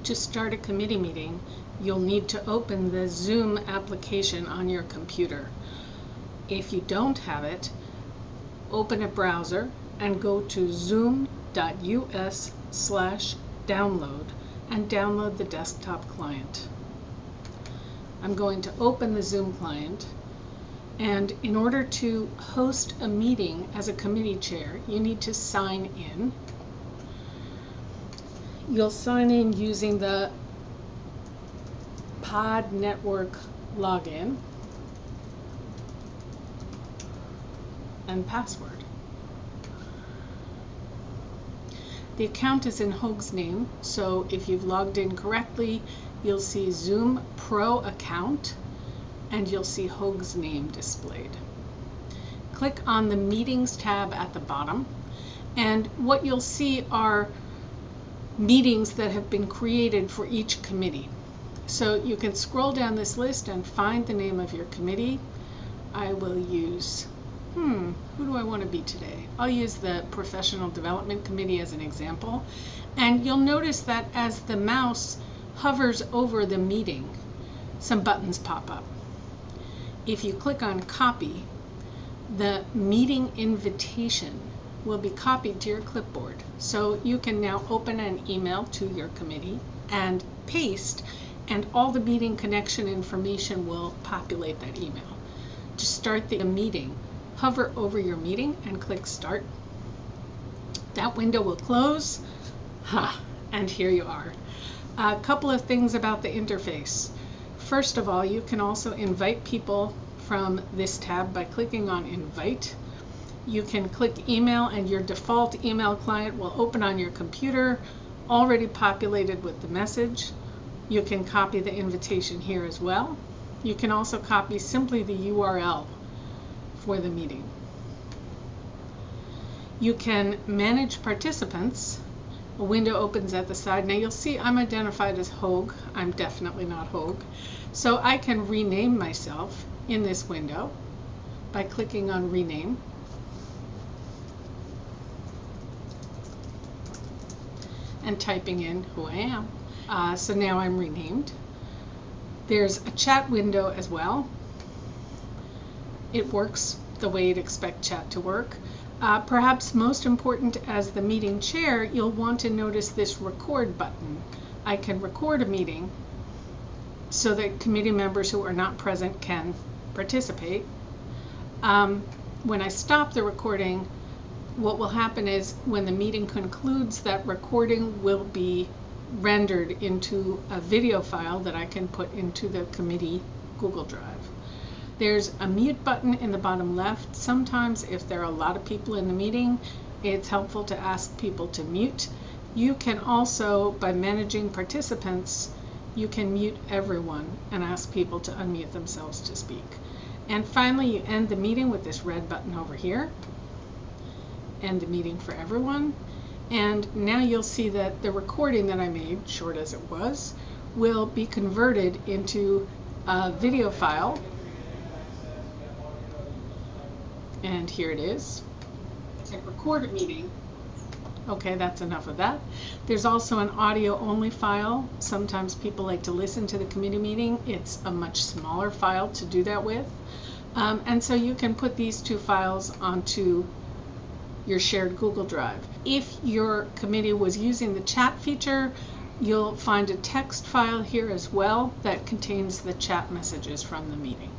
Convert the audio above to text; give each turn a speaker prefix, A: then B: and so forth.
A: To start a committee meeting, you'll need to open the Zoom application on your computer. If you don't have it, open a browser and go to zoom.us/download and download the desktop client. I'm going to open the Zoom client, and in order to host a meeting as a committee chair, you need to sign in. You'll sign in using the Pod Network login and password. The account is in Hoag's name, so if you've logged in correctly, you'll see Zoom Pro account and you'll see Hoag's name displayed. Click on the Meetings tab at the bottom, and what you'll see are meetings that have been created for each committee. So you can scroll down this list and find the name of your committee. I will use, who do I want to be today? I'll use the Professional Development Committee as an example. And you'll notice that as the mouse hovers over the meeting, some buttons pop up. If you click on Copy, the meeting invitation will be copied to your clipboard. So you can now open an email to your committee and paste, and all the meeting connection information will populate that email. To start the meeting, hover over your meeting and click Start. That window will close, and here you are. A couple of things about the interface. First of all, you can also invite people from this tab by clicking on Invite. You can click Email, and your default email client will open on your computer, already populated with the message. You can copy the invitation here as well. You can also copy simply the URL for the meeting. You can manage participants. A window opens at the side. Now you'll see I'm identified as Hoag. I'm definitely not Hoag. So I can rename myself in this window by clicking on Rename. And typing in who I am. So now I'm renamed. There's a chat window as well. It works the way you'd expect chat to work. Perhaps most important, as the meeting chair, you'll want to notice this record button. I can record a meeting so that committee members who are not present can participate. When I stop the recording, what will happen is when the meeting concludes, that recording will be rendered into a video file that I can put into the committee Google Drive. There's a mute button in the bottom left. Sometimes if there are a lot of people in the meeting, it's helpful to ask people to mute. You can also, by managing participants, you can mute everyone and ask people to unmute themselves to speak. And finally, you end the meeting with this red button over here. End the meeting for everyone. And now you'll see that the recording that I made, short as it was, will be converted into a video file. And here it is. I record a meeting. Okay, that's enough of that. There's also an audio only file. Sometimes people like to listen to the committee meeting. It's a much smaller file to do that with. And so you can put these two files onto your shared Google Drive. If your committee was using the chat feature, you'll find a text file here as well that contains the chat messages from the meeting.